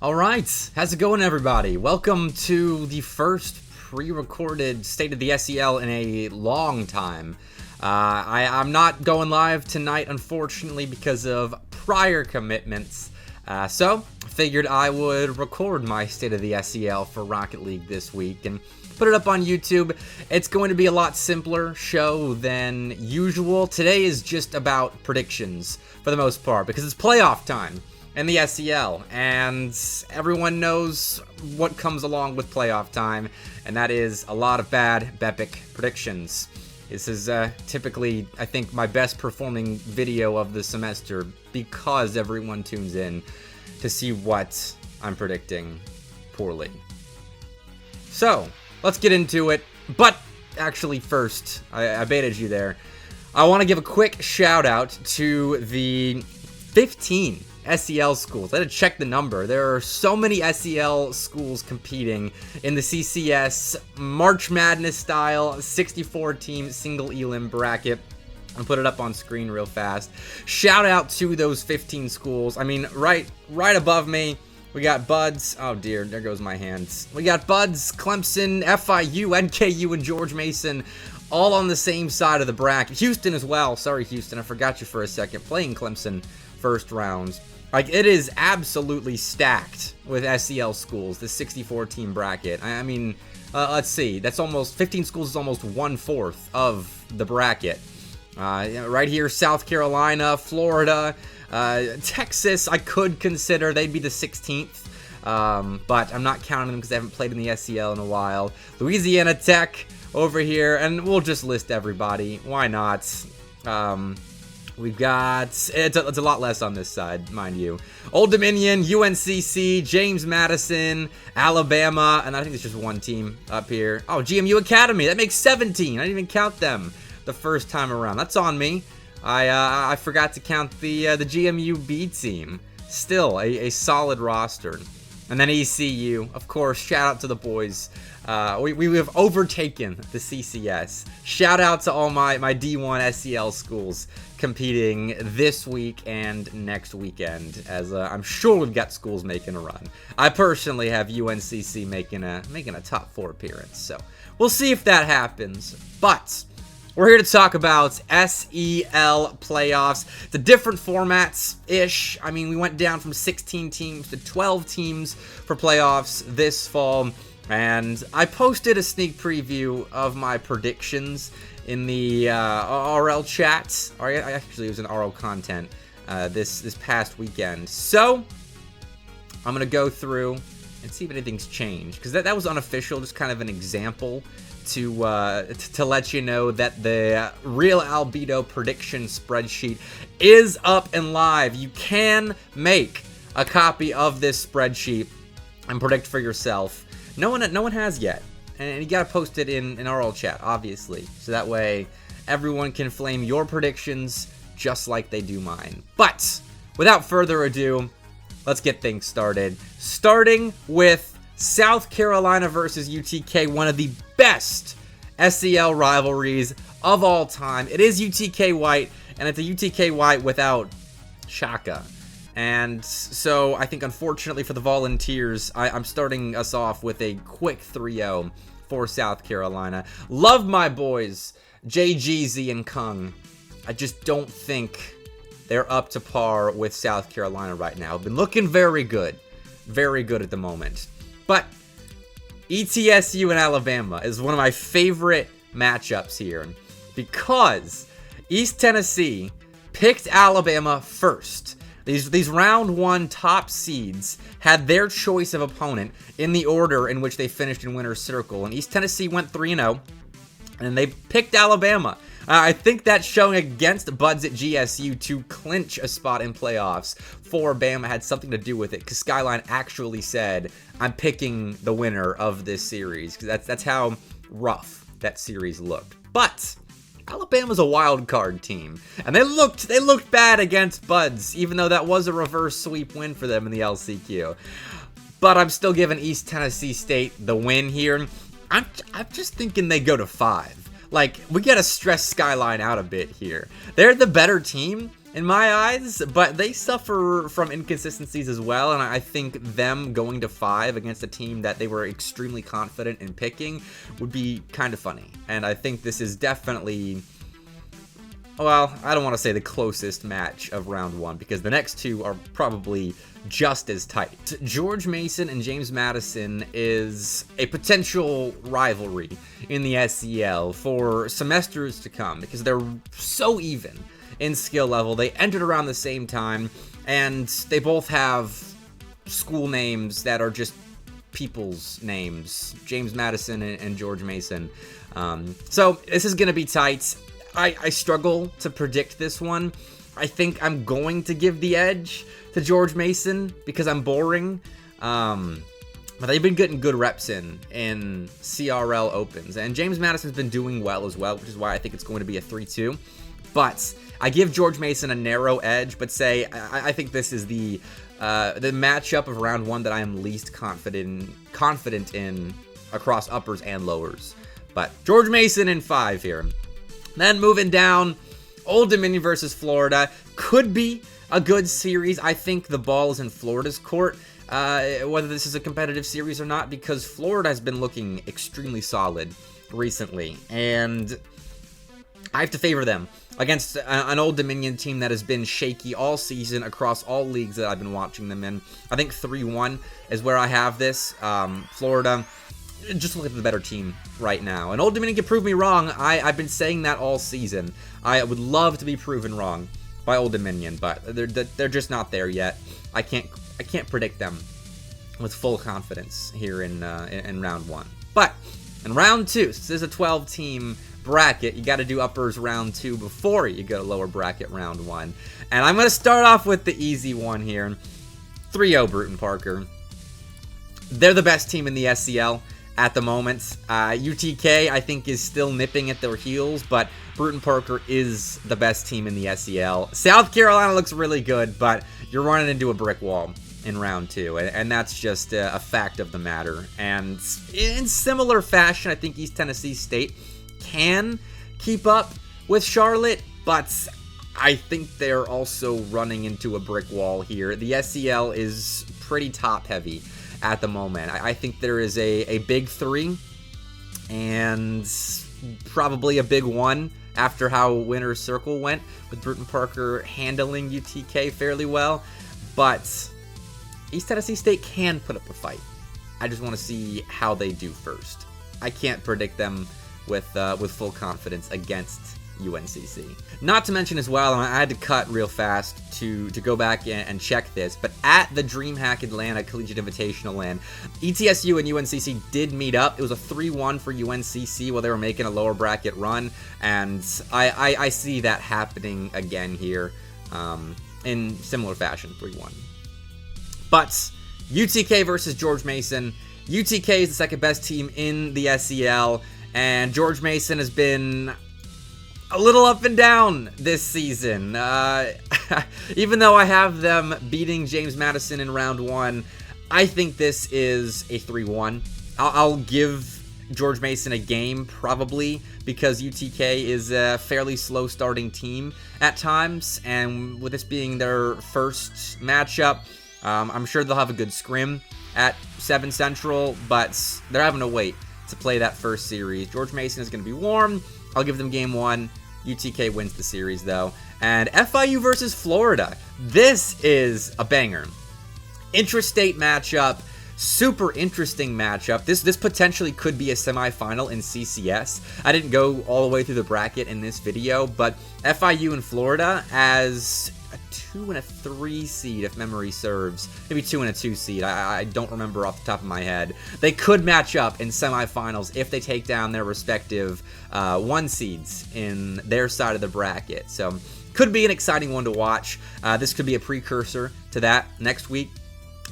All right, how's it going, everybody? Welcome to the first pre-recorded State of the SEL in a long time. I'm not going live tonight, unfortunately, because of prior commitments. So figured I would record my State of the SEL for Rocket League this week and put it up on YouTube. It's going to be a lot simpler show than usual. Today is just about predictions for the most part because it's playoff time in the SEL, and everyone knows what comes along with playoff time, and that is a lot of bad Bepic predictions. This is typically, I think, my best performing video of the semester because everyone tunes in to see what I'm predicting poorly. So, let's get into it, but actually first, I baited you there. I want to give a quick shout out to the 15 SEL schools. I had to check the number. There are so many SEL schools competing in the CCS March Madness style 64-team single elim bracket. I'll put it up on screen real fast. Shout out to those 15 schools. I mean, right above me, we got Buds. Oh dear, there goes my hands. We got Buds, Clemson, FIU, NKU, and George Mason all on the same side of the bracket. Houston as well. Sorry, Houston, I forgot you for a second. Playing Clemson first round. Like, it is absolutely stacked with SEL schools, the 64-team bracket. I mean, let's see. That's almost 15 schools is almost 1/4 of the bracket. Right here, South Carolina, Florida, Texas. I could consider they'd be the 16th, but I'm not counting them because they haven't played in the SEL in a while. Louisiana Tech over here, and we'll just list everybody. Why not? We've got, it's a lot less on this side, mind you. Old Dominion, UNCC, James Madison, Alabama, and I think it's just one team up here. Oh, GMU Academy, that makes 17. I didn't even count them the first time around. That's on me. I forgot to count the GMU B team. Still, a solid roster. And then ECU, of course, shout out to the boys. We have overtaken the CCS. Shout out to all my D1 SEL schools competing this week and next weekend, as I'm sure we've got schools making a run. I personally have UNCC making a top 4 appearance, so we'll see if that happens. But we're here to talk about SEL playoffs. The different formats-ish. I mean, we went down from 16 teams to 12 teams for playoffs this fall. And I posted a sneak preview of my predictions in the RL chat. Or I actually, it was in RL content this past weekend. So I'm going to go through and see if anything's changed. Because that was unofficial, just kind of an example to let you know that the Real Albedo prediction spreadsheet is up and live. You can make a copy of this spreadsheet and predict for yourself. No one has yet, and you gotta post it in RL chat, obviously, so that way everyone can flame your predictions just like they do mine. But without further ado, let's get things started. Starting with South Carolina versus UTK, one of the best SEL rivalries of all time. It is UTK white, and it's a UTK white without Shaka. And so I think, unfortunately for the Volunteers, I'm starting us off with a quick 3-0 for South Carolina. Love my boys, JGZ and Kung. I just don't think they're up to par with South Carolina right now. Been looking very good at the moment. But ETSU and Alabama is one of my favorite matchups here because East Tennessee picked Alabama first. These round 1 top seeds had their choice of opponent in the order in which they finished in winner's circle. And East Tennessee went 3-0, and they picked Alabama. I think that's showing against Buds at GSU to clinch a spot in playoffs for Bama had something to do with it, because Skyline actually said, I'm picking the winner of this series, because that's how rough that series looked. But Alabama's a wild card team, and they looked bad against Buds, even though that was a reverse sweep win for them in the LCQ. But I'm still giving East Tennessee State the win here. I'm just thinking they go to 5. Like, we gotta stress Skyline out a bit here. They're the better team, in my eyes, but they suffer from inconsistencies as well, and I think them going to 5 against a team that they were extremely confident in picking would be kind of funny. And I think this is definitely, well, I don't want to say the closest match of round 1, because the next two are probably just as tight. George Mason and James Madison is a potential rivalry in the SEL for semesters to come, because they're so even in skill level. They entered around the same time, and they both have school names that are just people's names, James Madison and George Mason. So this is going to be tight. I struggle to predict this one. I think I'm going to give the edge to George Mason because I'm boring. But they've been getting good reps in CRL Opens. And James Madison's been doing well as well, which is why I think it's going to be a 3-2. But I give George Mason a narrow edge, but I think this is the matchup of round 1 that I am least confident in across uppers and lowers. But George Mason in 5 here. Then moving down, Old Dominion versus Florida. Could be a good series. I think the ball is in Florida's court, whether this is a competitive series or not, because Florida has been looking extremely solid recently, and I have to favor them against an Old Dominion team that has been shaky all season across all leagues that I've been watching them in. I think 3-1 is where I have this. Florida, just look at the better team right now. And Old Dominion can prove me wrong. I've been saying that all season. I would love to be proven wrong by Old Dominion, but they're just not there yet. I can't predict them with full confidence here in round 1. But in round 2, since this is a 12-team bracket, you got to do uppers round 2 before you go to lower bracket round 1. And I'm going to start off with the easy one here. 3-0 Bruton Parker. They're the best team in the SEL at the moment. UTK, I think, is still nipping at their heels, but Bruton Parker is the best team in the SEL. South Carolina looks really good, but you're running into a brick wall in round 2, and that's just a fact of the matter. And in similar fashion, I think East Tennessee State can keep up with Charlotte, but I think they're also running into a brick wall here. The SEL is pretty top-heavy at the moment. I think there is a big 3 and probably a big 1 after how Winner's Circle went, with Bruton Parker handling UTK fairly well. But East Tennessee State can put up a fight. I just want to see how they do first. I can't predict them with full confidence against UNCC. Not to mention as well, and I had to cut real fast to go back and check this, but at the DreamHack Atlanta Collegiate Invitational Land, ETSU and UNCC did meet up. It was a 3-1 for UNCC while they were making a lower bracket run, and I see that happening again here in similar fashion, 3-1. But UTK versus George Mason. UTK is the second best team in the SEL, and George Mason has been a little up and down this season. Even though I have them beating James Madison in round 1, I think this is a 3-1. I'll give George Mason a game, probably, because UTK is a fairly slow starting team at times, and with this being their first matchup, I'm sure they'll have a good scrim at 7 Central, but they're having to wait to play that first series. George Mason is going to be warm. I'll give them game 1. UTK wins the series, though. And FIU versus Florida. This is a banger. Intrastate matchup. Super interesting matchup. This potentially could be a semifinal in CCS. I didn't go all the way through the bracket in this video, but FIU and Florida as a 2 and a 3 seed, if memory serves. Maybe 2 and a 2 seed. I don't remember off the top of my head. They could match up in semifinals if they take down their respective 1 seeds in their side of the bracket. So could be an exciting one to watch. This could be a precursor to that next week.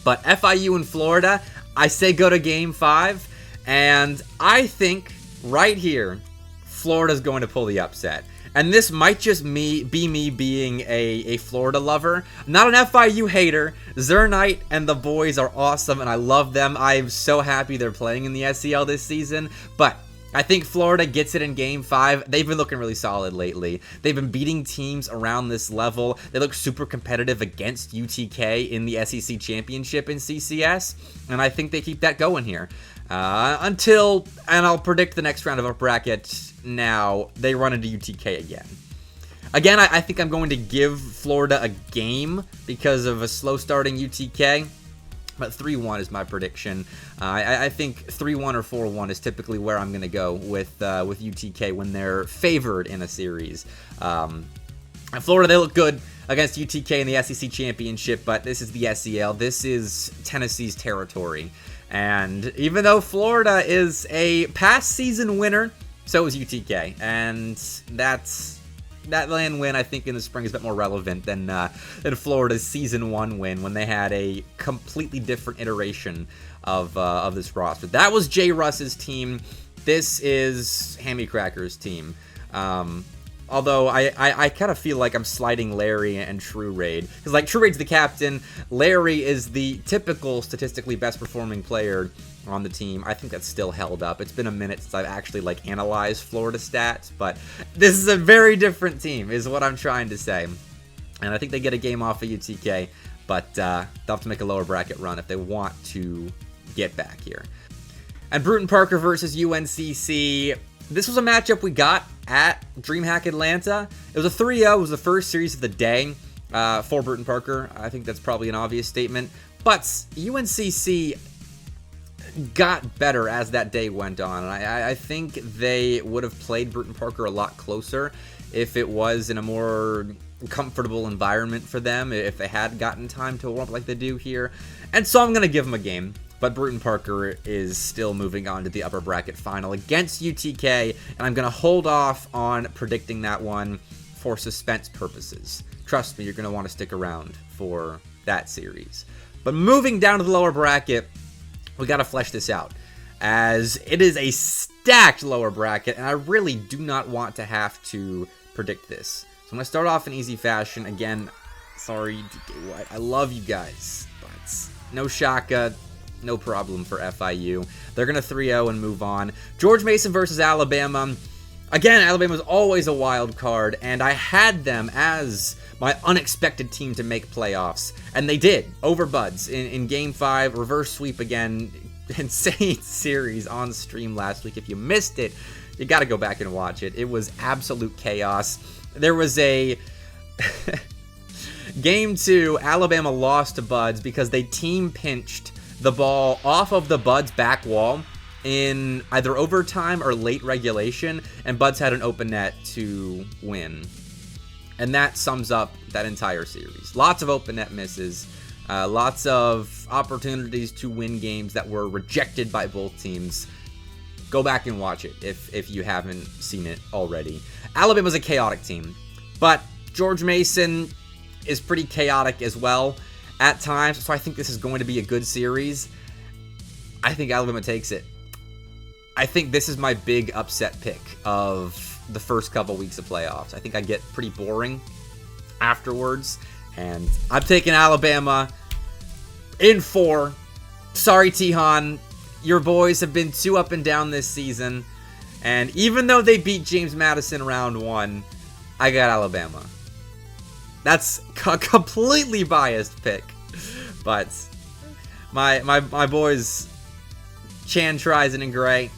But FIU and Florida, I say go to game 5. And I think right here, Florida's going to pull the upset. And this might just be me being a Florida lover. I'm not an FIU hater. Zernite and the boys are awesome, and I love them. I'm so happy they're playing in the SEL this season. But I think Florida gets it in Game 5. They've been looking really solid lately. They've been beating teams around this level. They look super competitive against UTK in the SEC Championship in CCS, and I think they keep that going here. And I'll predict the next round of our bracket now, they run into UTK again. Again, I think I'm going to give Florida a game because of a slow starting UTK. But 3-1 is my prediction. I think 3-1 or 4-1 is typically where I'm going to go with UTK when they're favored in a series. Florida, they look good against UTK in the SEC Championship, but this is the SEL. This is Tennessee's territory. And even though Florida is a past season winner, so is UTK. And that land win, I think, in the spring is a bit more relevant than Florida's Season 1 win when they had a completely different iteration of this roster. That was Jay Russ's team. This is Hammy Cracker's team. Although I kind of feel like I'm sliding Larry and True Raid. Because, like, True Raid's the captain. Larry is the typical statistically best performing player on the team. I think that's still held up. It's been a minute since I've actually, like, analyzed Florida stats. But this is a very different team, is what I'm trying to say. And I think they get a game off of UTK. But they'll have to make a lower bracket run if they want to get back here. And Bruton Parker versus UNCC. This was a matchup we got at DreamHack Atlanta. It was a 3-0. It was the first series of the day for Bruton Parker. I think that's probably an obvious statement. But UNCC got better as that day went on. And I think they would have played Bruton Parker a lot closer if it was in a more comfortable environment for them, if they had gotten time to warm up like they do here. And so I'm going to give them a game. But Bruton Parker is still moving on to the upper bracket final against UTK, and I'm going to hold off on predicting that one for suspense purposes. Trust me, you're going to want to stick around for that series. But moving down to the lower bracket, we got to flesh this out, as it is a stacked lower bracket, and I really do not want to have to predict this. So I'm going to start off in easy fashion. Again, sorry, DK White, I love you guys, but no Shaka. No problem for FIU. They're going to 3-0 and move on. George Mason versus Alabama. Again, Alabama's always a wild card, and I had them as my unexpected team to make playoffs. And they did, over Buds in Game 5. Reverse sweep again. Insane series on stream last week. If you missed it, you got to go back and watch it. It was absolute chaos. There was a... Game 2, Alabama lost to Buds because they team pinched the ball off of the Buds back wall in either overtime or late regulation, and Buds had an open net to win. And that sums up that entire series. Lots of open net misses, lots of opportunities to win games that were rejected by both teams. Go back and watch it if you haven't seen it already. Alabama's a chaotic team, but George Mason is pretty chaotic as well at times, so I think this is going to be a good series. I think Alabama takes it. I think this is my big upset pick of the first couple weeks of playoffs. I think I get pretty boring afterwards, and I'm taking Alabama in 4. Sorry, Tihan. Your boys have been too up and down this season, and even though they beat James Madison round 1, I got Alabama. That's a completely biased pick, but my boys, Chan, Trisen, and Gray,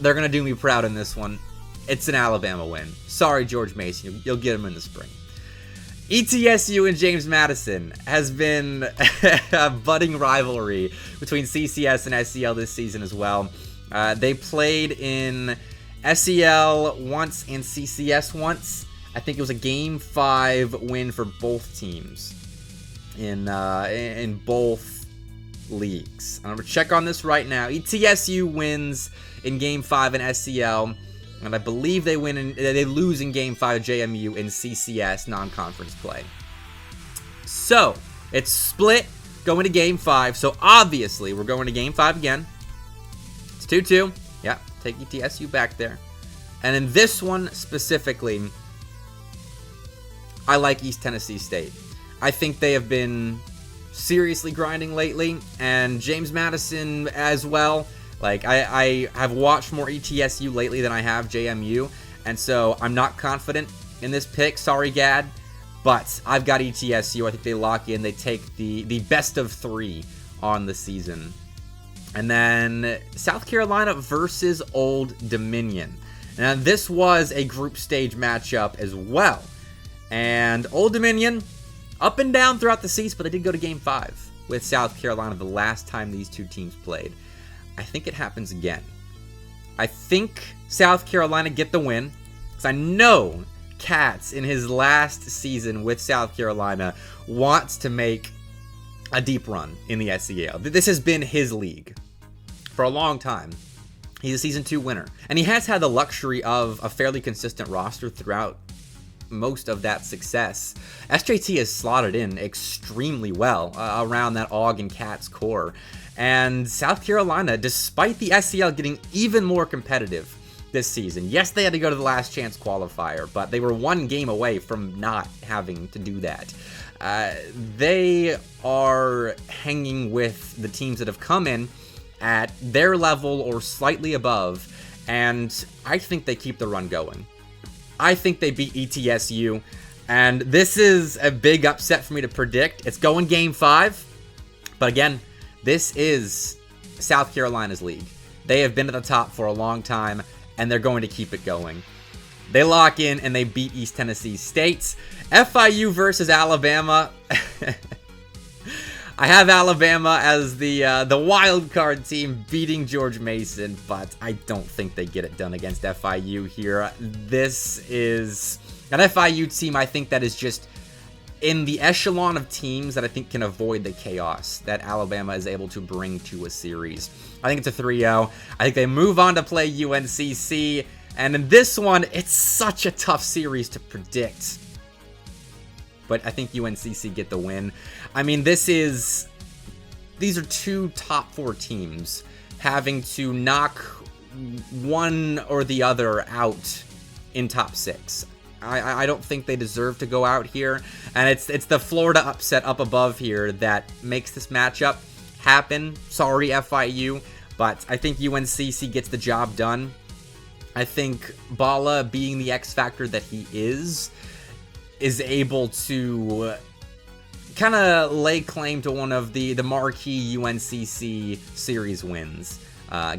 they're going to do me proud in this one. It's an Alabama win. Sorry, George Mason. You'll get him in the spring. ETSU and James Madison has been a budding rivalry between CCS and SEL this season as well. They played in SEL once and CCS once. I think it was a Game 5 win for both teams in both leagues. I'm going to check on this right now. ETSU wins in Game 5 in SEL, and I believe they lose in Game 5 JMU in CCS non-conference play. So, it's split going to Game 5, so obviously we're going to Game 5 again. It's 2-2. Yeah, take ETSU back there. And in this one specifically, I like East Tennessee State. I think they have been seriously grinding lately, and James Madison as well. Like, I have watched more ETSU lately than I have JMU, and so I'm not confident in this pick. Sorry, Gad, but I've got ETSU. I think they lock in. They take the best of 3 on the season. And then South Carolina versus Old Dominion. Now, this was a group stage matchup as well. And Old Dominion, up and down throughout the season, but they did go to Game 5 with South Carolina the last time these two teams played. I think it happens again. I think South Carolina get the win, because I know Katz, in his last season with South Carolina, wants to make a deep run in the SEL. This has been his league for a long time. He's a Season 2 winner, and he has had the luxury of a fairly consistent roster throughout most of that success. SJT has slotted in extremely well around that Og and Katz core, and South Carolina, despite the SEL getting even more competitive this season, yes, they had to go to the last chance qualifier, but they were 1 game away from not having to do that. They are hanging with the teams that have come in at their level or slightly above, and I think they keep the run going. I think they beat ETSU, and this is a big upset for me to predict. It's going Game 5, but again, this is South Carolina's league. They have been at the top for a long time, and they're going to keep it going. They lock in, and they beat East Tennessee State. FIU versus Alabama. I have Alabama as the wild card team beating George Mason, but I don't think they get it done against FIU here. This is an FIU team, I think, that is just in the echelon of teams that I think can avoid the chaos that Alabama is able to bring to a series. I think it's a 3-0. I think they move on to play UNCC, and in this one, it's such a tough series to predict. But I think UNCC get the win. I mean, these are 2 top 4 teams having to knock one or the other out in top 6. I don't think they deserve to go out here, and it's the Florida upset up above here that makes this matchup happen. Sorry, FIU, but I think UNCC gets the job done. I think Bala, being the X factor that he is able to kind of lay claim to one of the marquee UNCC series wins.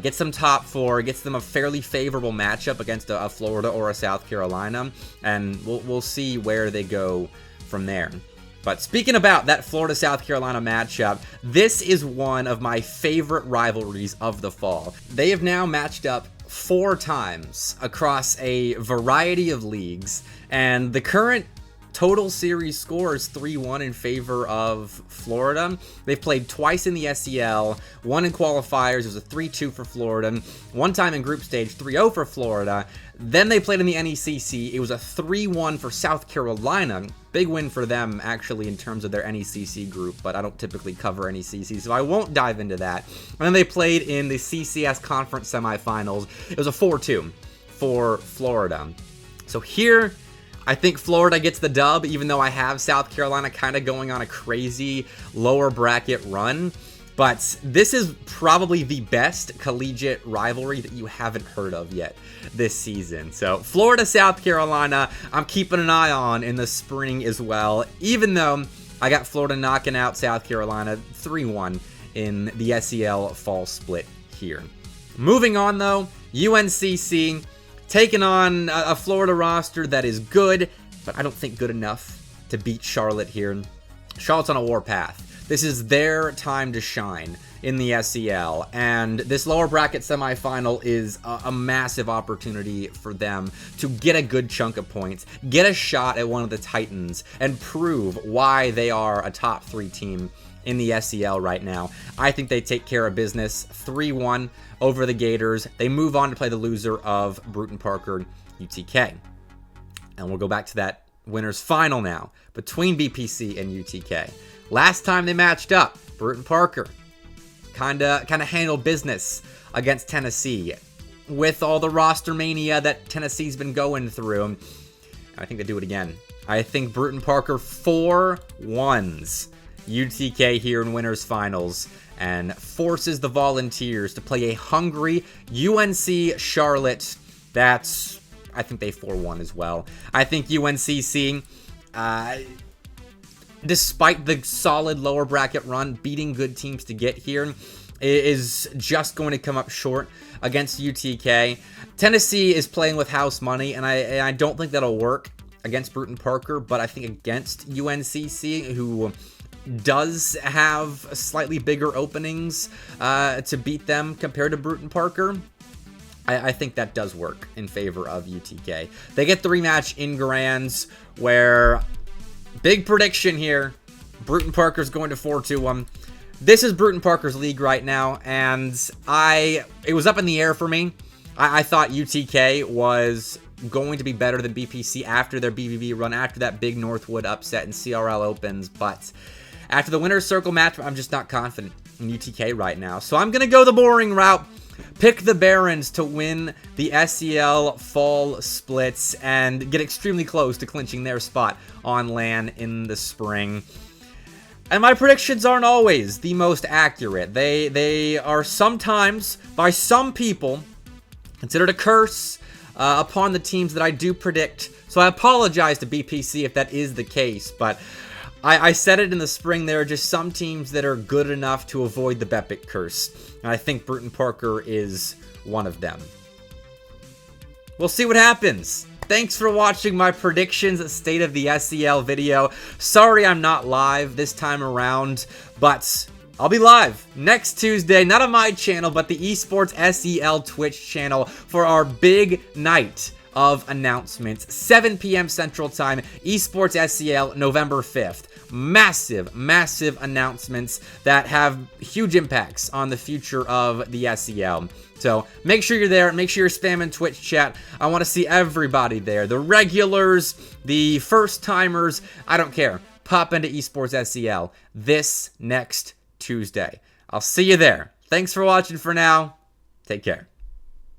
Gets them top 4, gets them a fairly favorable matchup against a Florida or a South Carolina, and we'll see where they go from there. But speaking about that Florida-South Carolina matchup, this is one of my favorite rivalries of the fall. They have now matched up 4 times across a variety of leagues, and the current total series score is 3-1 in favor of Florida. They've played twice in the SEL, 1 in qualifiers. It was a 3-2 for Florida. 1 time in group stage, 3-0 for Florida. Then they played in the NECC. It was a 3-1 for South Carolina. Big win for them, actually, in terms of their NECC group, but I don't typically cover NECC, so I won't dive into that. And then they played in the CCS conference semifinals. It was a 4-2 for Florida. So here, I think Florida gets the dub, even though I have South Carolina kind of going on a crazy lower bracket run. But this is probably the best collegiate rivalry that you haven't heard of yet this season. So Florida, South Carolina, I'm keeping an eye on in the spring as well, even though I got Florida knocking out South Carolina 3-1 in the SEL fall split here. Moving on, though, UNCC taking on a Florida roster that is good, but I don't think good enough to beat Charlotte here. Charlotte's on a warpath. This is their time to shine in the SEL, and this lower bracket semifinal is a massive opportunity for them to get a good chunk of points, get a shot at one of the Titans, and prove why they are a top 3 team in the SEL right now. I think they take care of business 3-1 over the Gators. They move on to play the loser of Bruton Parker UTK. And we'll go back to that winners final now between BPC and UTK. Last time they matched up, Bruton Parker kind of handled business against Tennessee with all the roster mania that Tennessee's been going through. And I think they do it again. I think Bruton Parker 4 wins UTK here in winners finals and forces the Volunteers to play a hungry UNC Charlotte. That's, I think they 4-1 as well. I think UNCC, despite the solid lower bracket run, beating good teams to get here, is just going to come up short against UTK. Tennessee is playing with house money, and I don't think that'll work against Bruton Parker, but I think against UNCC, who does have slightly bigger openings to beat them compared to Bruton Parker, I think that does work in favor of UTK. They get the rematch in Grands, where, big prediction here, Bruton Parker's going to 4-2-1. This is Bruton Parker's league right now, and it was up in the air for me. I thought UTK was going to be better than BPC after their BBB run, after that big Northwood upset in CRL Opens, but after the winner's circle match, I'm just not confident in UTK right now. So I'm going to go the boring route, pick the Barons to win the SEL Fall Splits and get extremely close to clinching their spot on LAN in the spring. And my predictions aren't always the most accurate. They are sometimes, by some people, considered a curse upon the teams that I do predict. So I apologize to BPC if that is the case, but I said it in the spring, there are just some teams that are good enough to avoid the Bepic curse, and I think Bruton Parker is one of them. We'll see what happens. Thanks for watching my predictions at State of the SEL video. Sorry I'm not live this time around, but I'll be live next Tuesday, not on my channel, but the Esports SEL Twitch channel for our big night of announcements. 7 p.m. Central Time, Esports SEL, November 5th. Massive, massive announcements that have huge impacts on the future of the SEL. So make sure you're there. Make sure you're spamming Twitch chat. I want to see everybody there. The regulars, the first-timers, I don't care. Pop into Esports SEL this next Tuesday. I'll see you there. Thanks for watching for now. Take care.